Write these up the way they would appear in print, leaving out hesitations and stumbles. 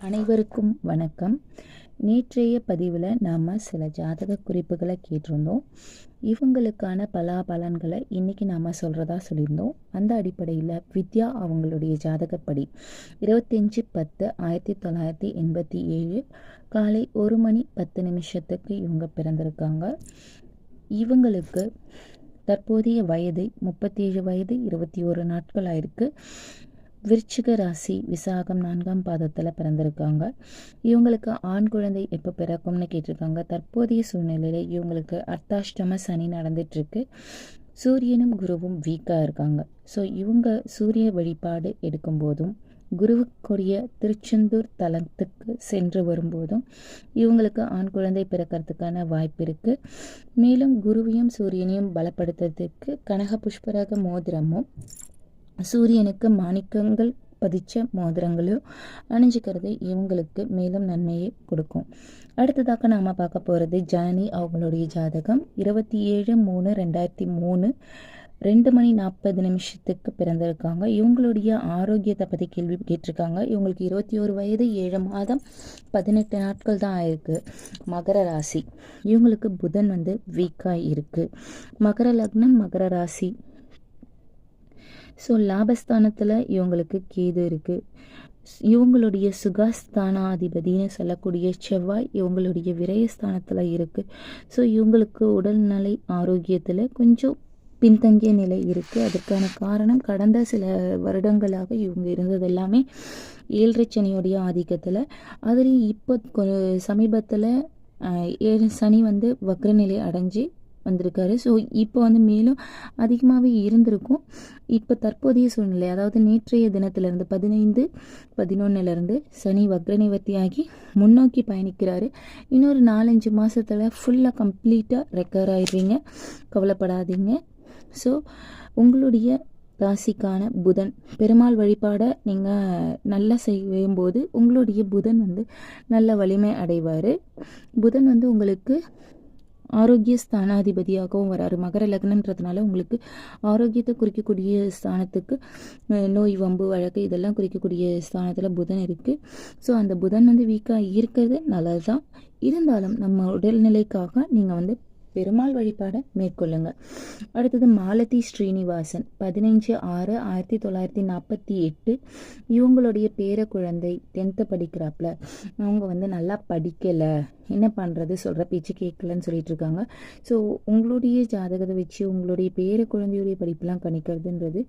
அனைவருக்கும் வணக்கம். நேற்றைய பதிவில் நாம் சில ஜாதக குறிப்புகளை கேட்டிருந்தோம். இவங்களுக்கான பலாபலன்களை இன்றைக்கி நாம் சொல்லியிருந்தோம். அந்த அடிப்படையில் வித்யா அவங்களுடைய ஜாதகப்படி 25/10/1987 காலை 1:10 இவங்க பிறந்திருக்காங்க. இவங்களுக்கு தற்போதைய வயது 37 வயது 21 நாட்கள் ஆயிருக்கு. விருச்சிக ராசி, விசாகம் 4ஆம் பாதத்தில் பிறந்திருக்காங்க. இவங்களுக்கு ஆண் குழந்தை எப்போ பிறக்கும்னு கேட்டிருக்காங்க. தற்போதைய சூழ்நிலையில் இவங்களுக்கு அர்த்தாஷ்டம சனி நடந்துட்டுருக்கு. சூரியனும் குருவும் வீக்காக இருக்காங்க. ஸோ இவங்க சூரிய வழிபாடு எடுக்கும்போதும் குருவுக்குரிய திருச்செந்தூர் தலத்துக்கு சென்று வரும்போதும் இவங்களுக்கு ஆண் குழந்தை பிறக்கிறதுக்கான வாய்ப்பு இருக்குது. மேலும் குருவையும் சூரியனையும் பலப்படுத்துறதுக்கு கனக புஷ்பராக மோதிரமும் சூரியனுக்கு மாணிக்கங்கள் பதிச்ச மோதிரங்களையும் அணிஞ்சிக்கிறது இவங்களுக்கு மேலும் நன்மையை கொடுக்கும். அடுத்ததாக நாம் பார்க்க போகிறது ஜனனி அவங்களுடைய ஜாதகம். 27/3/2003 2:40 பிறந்திருக்காங்க. இவங்களுடைய ஆரோக்கியத்தை பற்றி கேள்வி கேட்டிருக்காங்க. இவங்களுக்கு 21 வயது 7 மாதம் 18 நாட்கள் தான் ஆயிருக்கு. மகர ராசி, இவங்களுக்கு புதன் வீக்காக இருக்குது. மகர லக்னம், மகர ராசி. ஸோ லாபஸ்தானத்தில் இவங்களுக்கு கேது இருக்குது. இவங்களுடைய சுகஸ்தானாதிபதினு சொல்லக்கூடிய செவ்வாய் இவங்களுடைய விரயஸ்தானத்தில் இருக்குது. ஸோ இவங்களுக்கு உடல்நிலை ஆரோக்கியத்தில் கொஞ்சம் பின்தங்கிய நிலை இருக்குது. அதற்கான காரணம் கடந்த சில வருடங்களாக இவங்க இருந்தது எல்லாமே 7 சனியோடைய ஆதிக்கத்தில். அதுலேயும் இப்போ சமீபத்தில் 7 சனி வக்ரநிலை அடைஞ்சு வந்திருக்காரு. ஸோ இப்போ மேலும் அதிகமாகவே இருந்திருக்கும். இப்போ தற்போதைய சூழ்நிலை, அதாவது நேற்றைய தினத்திலிருந்து 15/11 சனி வக்ரநிவர்த்தியாகி முன்னோக்கி பயணிக்கிறாரு. இன்னொரு 4-5 மாதத்தில் ஃபுல்லாக கம்ப்ளீட்டாக ரெக்கவர் ஆயிடுவீங்க, கவலைப்படாதீங்க. ஸோ உங்களுடைய ராசிக்கான புதன் பெருமாள் வழிபாடை நீங்கள் நல்லா செய்யும்போது உங்களுடைய புதன் நல்ல வலிமை அடைவார். புதன் உங்களுக்கு ஆரோக்கிய ஸ்தானாதிபதியாகவும் வராரு. மகர லக்னன்றதுனால உங்களுக்கு ஆரோக்கியத்தை குறிக்கக்கூடிய ஸ்தானத்துக்கு நோய், வம்பு, வழக்கு இதெல்லாம் குறிக்கக்கூடிய ஸ்தானத்தில் புதன் இருக்குது. ஸோ அந்த புதன் வீக்காக இருக்கிறது நல்லது தான். இருந்தாலும் நம்ம உடல்நிலைக்காக நீங்கள் பெருமாள் வழிபாடை மேற்கொள்ளுங்க. அடுத்தது மாலதி ஸ்ரீனிவாசன், 15/6/1948. இவங்களுடைய பேர குழந்தை 10th படிக்கிறாப்புல. அவங்க நல்லா படிக்கலை, என்ன பண்ணுறது, சொல்கிற பேச்சு கேட்கலன்னு சொல்லிட்டு இருக்காங்க. ஸோ உங்களுடைய ஜாதகத்தை வச்சு உங்களுடைய பேர குழந்தையுடைய படிப்புலாம் கணிக்கிறதுன்றது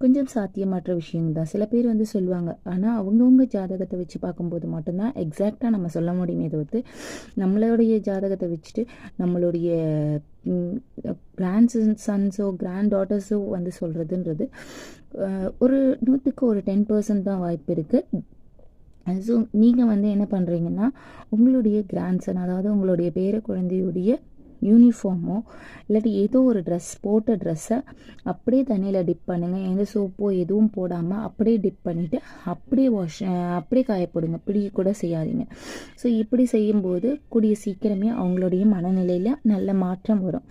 கொஞ்சம் சாத்தியமற்ற விஷயம் தான். சில பேர் சொல்லுவாங்க, ஆனால் அவங்கவுங்க ஜாதகத்தை வச்சு பார்க்கும்போது மட்டும்தான் எக்ஸாக்டாக நம்ம சொல்ல முடியுமே தவிர்த்து நம்மளுடைய ஜாதகத்தை வச்சுட்டு நம்மளுடைய கிராண்ட் சன்ஸோ கிராண்ட் டாட்டர்ஸோ சொல்கிறதுன்றது ஒரு 100க்கு ஒரு 10% தான் வாய்ப்பு இருக்குது. ஸோ நீங்கள் என்ன பண்ணுறீங்கன்னா உங்களுடைய கிராண்ட்சன், அதாவது உங்களுடைய பேர குழந்தையுடைய யூனிஃபார்மோ இல்லாட்டி ஏதோ ஒரு ட்ரெஸ், போட்ட ட்ரெஸ்ஸை அப்படியே தண்ணியில் டிப் பண்ணுங்கள். எந்த சோப்போ எதுவும் போடாமல் அப்படியே டிப் பண்ணிவிட்டு அப்படியே காயப்போடுங்க. இப்படி கூட செய்யாதீங்க. ஸோ இப்படி செய்யும்போது கூடிய சீக்கிரமே அவங்களுடைய மனநிலையில் நல்ல மாற்றம் வரும்.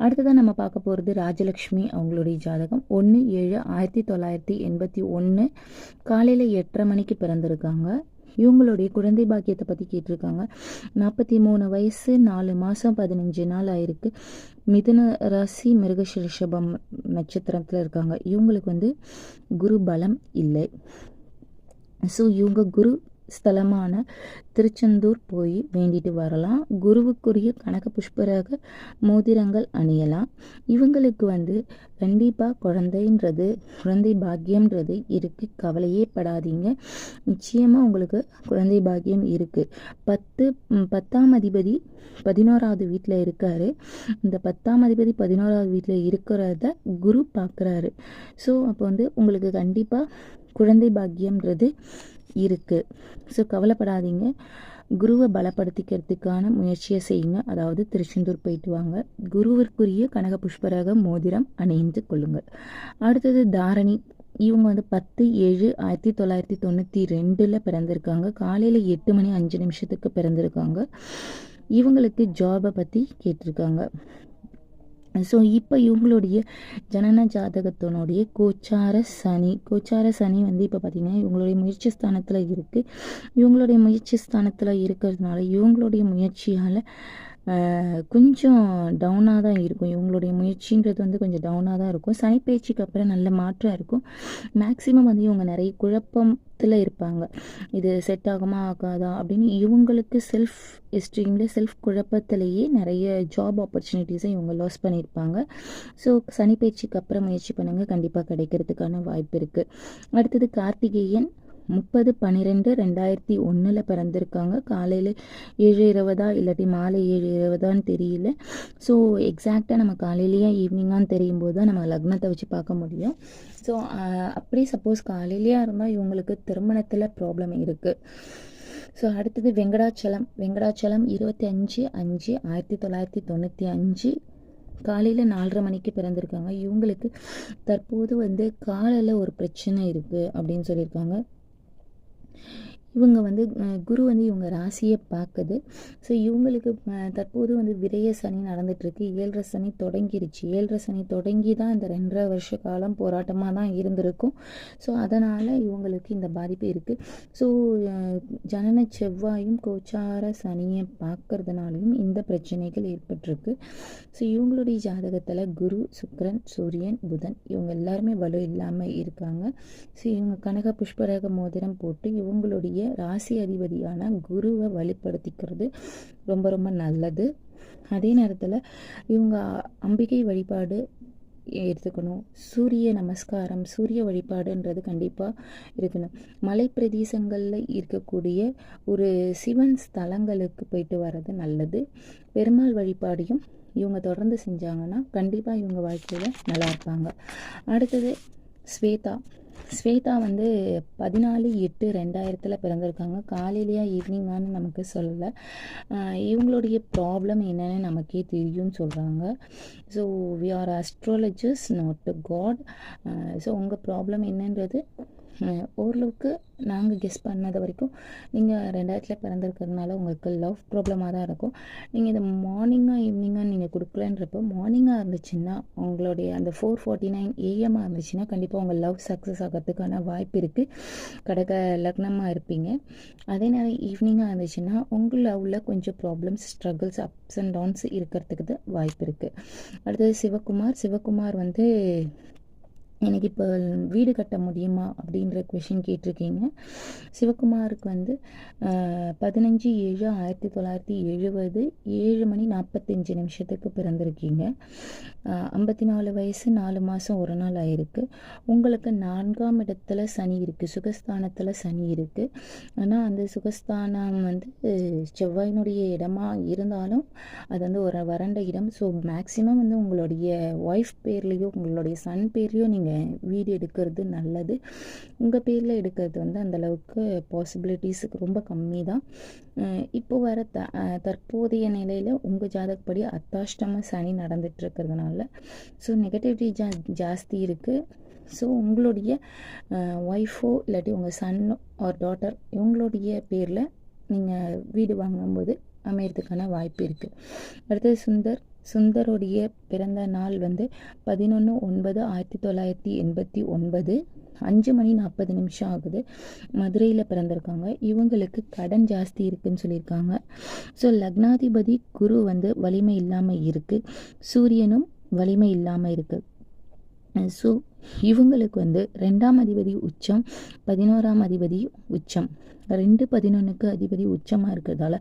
அடுத்ததான் நம்ம பார்க்க போகிறது ராஜலக்ஷ்மி அவங்களுடைய ஜாதகம். 1/7/1981 காலையில் 8:30 பிறந்திருக்காங்க. இவங்களுடைய குழந்தை பாக்கியத்தை பற்றி கேட்டிருக்காங்க. 43 வயசு 4 மாதம் 15 நாள் ஆயிருக்கு. மிதுன ராசி, மிருகசிரிஷபம் நட்சத்திரத்தில் இருக்காங்க. இவங்களுக்கு குரு பலம் இல்லை. ஸோ இவங்க குரு ஸ்தலமான திருச்செந்தூர் போய் வேண்டிட்டு வரலாம். குருவுக்குரிய கனக புஷ்பராக மோதிரங்கள் அணியலாம். இவங்களுக்கு கண்டிப்பாக குழந்தை பாக்கியம்ன்றது இருக்குது. கவலையே படாதீங்க, நிச்சயமாக உங்களுக்கு குழந்தை பாக்கியம் இருக்குது. 10ஆம் அதிபதி 11வது வீட்டில் இருக்காரு. இந்த 10ஆம் அதிபதி 11வது வீட்டில் இருக்கிறத குரு பார்க்குறாரு. ஸோ அப்போ உங்களுக்கு கண்டிப்பாக குழந்தை பாக்கியம்ன்றது இருக்குது. ஸோ கவலைப்படாதீங்க, குருவை பலப்படுத்திக்கிறதுக்கான முயற்சியை செய்யுங்க. அதாவது திருச்செந்தூர் போயிட்டு வாங்க. குருவிற்குரிய கனக புஷ்பராக மோதிரம் அணிந்து கொள்ளுங்கள். அடுத்தது தாரணி. இவங்க 10/7/1992 பிறந்திருக்காங்க. காலையில் 8:05 பிறந்திருக்காங்க. இவங்களுக்கு ஜாபை பற்றி கேட்டிருக்காங்க. ஸோ இப்போ இவங்களுடைய ஜனன ஜாதகத்தினுடைய கோச்சார சனி வந்து இப்போ பார்த்திங்கன்னா இவங்களுடைய முயற்சி ஸ்தானத்தில் இருக்குது. இவங்களுடைய முயற்சி ஸ்தானத்தில் இருக்கிறதுனால இவங்களுடைய முயற்சியால் கொஞ்சம் டவுனாக தான் இருக்கும். இவங்களுடைய முயற்சின்றது வந்து கொஞ்சம் டவுனாக தான் இருக்கும். சனி பயிற்சிக்கு அப்புறம் நல்ல மாற்றம் இருக்கும். மேக்ஸிமம் வந்து இவங்க நிறைய குழப்பத்தில் இருப்பாங்க. இது செட் ஆகுமா ஆகாதா அப்படின்னு இவங்களுக்கு செல்ஃப் எஸ்ட்ரீமில் செல்ஃப் குழப்பத்திலேயே நிறைய ஜாப் ஆப்பர்ச்சுனிட்டிஸை இவங்க லாஸ் பண்ணியிருப்பாங்க. ஸோ சனி பயிற்சிக்கு அப்புறம் முயற்சி பண்ணுங்கள், கண்டிப்பாக கிடைக்கிறதுக்கான வாய்ப்பு இருக்குது. அடுத்தது கார்த்திகேயன் 30/12/2001 பிறந்திருக்காங்க. காலையில் 7:20 இல்லாட்டி மாலை 7:20 தெரியல. ஸோ எக்ஸாக்டாக நம்ம காலையிலேயே ஈவினிங்கான்னு தெரியும் போது தான் நம்ம லக்னத்தை வச்சு பார்க்க முடியும். ஸோ அப்படியே சப்போஸ் காலையிலேயே இருந்தால் இவங்களுக்கு திருமணத்தில் ப்ராப்ளம் இருக்குது. ஸோ அடுத்தது வெங்கடாச்சலம் 25/5/1995 காலையில் 4:30 மணிக்கு பிறந்திருக்காங்க. இவங்களுக்கு தற்போது வந்து காலில் ஒரு பிரச்சனை இருக்குது அப்படின்னு சொல்லியிருக்காங்க. இவங்க வந்து குரு வந்து இவங்க ராசியை பார்க்குது. ஸோ இவங்களுக்கு தற்போது வந்து விரய சனி நடந்துகிட்ருக்கு. 7:30 சனி தொடங்கிருச்சு. 7:30 சனி தொடங்கி தான் இந்த 2.5 வருஷ காலம் போராட்டமாக தான் இருந்திருக்கும். ஸோ அதனால் இவங்களுக்கு இந்த பாதிப்பு இருக்குது. ஸோ ஜனன செவ்வாயும் கோச்சார சனியை பார்க்கறதுனாலையும் இந்த பிரச்சனைகள் ஏற்பட்டிருக்கு. ஸோ இவங்களுடைய ஜாதகத்தில் குரு, சுக்கிரன், சூரியன், புதன் இவங்க எல்லாருமே வலு இல்லாமல் இருக்காங்க. ஸோ இவங்க கனக புஷ்பராக மோதிரம் போட்டு இவங்களுடைய ராசி அதிபதியான குருவை வழிபடுத்திக்கிறது ரொம்ப ரொம்ப நல்லது. அதே நேரத்தில் இவங்க அம்பிகை வழிபாடு எடுத்துக்கணும். சூரிய நமஸ்காரம், சூரிய வழிபாடுன்றது கண்டிப்பாக இருக்கணும். மலை பிரதேசங்களில் இருக்கக்கூடிய ஒரு சிவன் ஸ்தலங்களுக்கு போயிட்டு வர்றது நல்லது. பெருமாள் வழிபாடையும் இவங்க தொடர்ந்து செஞ்சாங்கன்னா கண்டிப்பாக இவங்க வாழ்க்கையில் நல்லா இருப்பாங்க. அடுத்தது ஸ்வேதா வந்து 14/8/2000 பிறந்திருக்காங்க. காலையிலையா ஈவினிங்கானு நமக்கு சொல்லலை. இவங்களுடைய ப்ராப்ளம் என்னென்னு நமக்கே தெரியும்னு சொல்கிறாங்க. So we are astrologers, not god. So உங்கள் ப்ராப்ளம் என்னன்றது ஓரளவுக்கு நாங்கள் கெஸ் பண்ணது வரைக்கும் நீங்கள் 2000 பிறந்திருக்கிறதுனால உங்களுக்கு லவ் ப்ராப்ளமாக தான் இருக்கும். நீங்கள் இதை மார்னிங்காக ஈவினிங்காக நீங்கள் கொடுக்கலன்றப்போ மார்னிங்காக இருந்துச்சுன்னா உங்களுடைய அந்த 4:49 AM இருந்துச்சுன்னா கண்டிப்பாக உங்கள் லவ் சக்ஸஸ் ஆகிறதுக்கான வாய்ப்பு இருக்குது. கடக லக்னமாக இருப்பீங்க. அதே நேரம் ஈவினிங்காக இருந்துச்சுன்னா உங்கள் லவ்வில் கொஞ்சம் problems, struggles, ups and downs இருக்கிறதுக்கு வாய்ப்பு இருக்குது. அடுத்தது சிவகுமார் வந்து எனக்கு இப்போ வீடு கட்ட முடியுமா அப்படின்ற கொஷின் கேட்டிருக்கீங்க. சிவகுமாருக்கு வந்து 15/7/1970 7:45 பிறந்திருக்கீங்க. 54 வயசு 4 மாதம் 1 நாள் ஆயிருக்கு. உங்களுக்கு 4ஆம் இடத்துல சனி இருக்குது, சுகஸ்தானத்தில் சனி இருக்குது. ஆனால் அந்த சுகஸ்தானம் வந்து செவ்வாயினுடைய இடமா இருந்தாலும் அது வந்து ஒரு வறண்ட இடம். ஸோ மேக்ஸிமம் வந்து உங்களுடைய ஒய்ஃப் பேர்லேயோ உங்களுடைய சன் பேர்லேயோ நீங்கள் வீடு எடுக்கிறது நல்லது. உங்கள் பேரில் எடுக்கிறது வந்து அந்தளவுக்கு பாசிபிலிட்டிஸுக்கு ரொம்ப கம்மி தான். இப்போ வர தற்போதைய நிலையில் உங்கள் ஜாதகப்படி அர்த்தாஷ்டம சனி நடந்துட்டு இருக்கிறதுனால ஸோ நெகட்டிவிட்டி ஜாஸ்தி இருக்குது. ஸோ உங்களுடைய ஒய்ஃபோ இல்லாட்டி உங்கள் சன் ஆர் டாட்டர் இவங்களுடைய பேரில் நீங்கள் வீடு வாங்கும்போது அமையறதுக்கான வாய்ப்பு இருக்குது. அடுத்தது சுந்தருடைய பிறந்த நாள் வந்து 11/9/1989 5:40 ஆகுது. மதுரையில் பிறந்திருக்காங்க. இவங்களுக்கு கடன் ஜாஸ்தி இருக்குதுன்னு சொல்லியிருக்காங்க. ஸோ லக்னாதிபதி குரு வந்து வலிமை இல்லாமல் இருக்குது, சூரியனும் வலிமை இல்லாமல் இருக்குது. ஸோ இவங்களுக்கு வந்து 2ஆம் அதிபதி உச்சம், 11ஆம் அதிபதி உச்சம், 2-11க்கு அதிபதி உச்சமாக இருக்கிறதால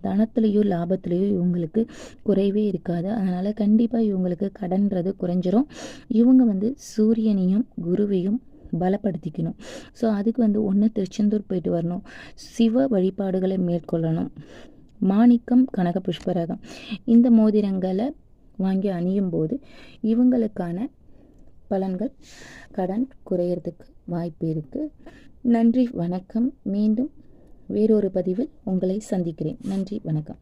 தனத்துலேயோ லாபத்துலேயோ இவங்களுக்கு குறைவே இருக்காது. அதனால் கண்டிப்பாக இவங்களுக்கு கடன்றது குறைஞ்சிரும். இவங்க வந்து சூரியனையும் குருவையும் பலப்படுத்திக்கணும். ஸோ அதுக்கு வந்து ஒன்று திருச்செந்தூர் போயிட்டு வரணும், சிவ வழிபாடுகளை மேற்கொள்ளணும். மாணிக்கம், கனக புஷ்பராகம் இந்த மோதிரங்களை வாங்கி அணியும் போது இவங்களுக்கான பலன்கள், கடன் குறையிறதுக்கு வாய்ப்பு இருக்குது. நன்றி, வணக்கம். மீண்டும் வேறொரு பதிவில் உங்களை சந்திக்கிறேன். நன்றி, வணக்கம்.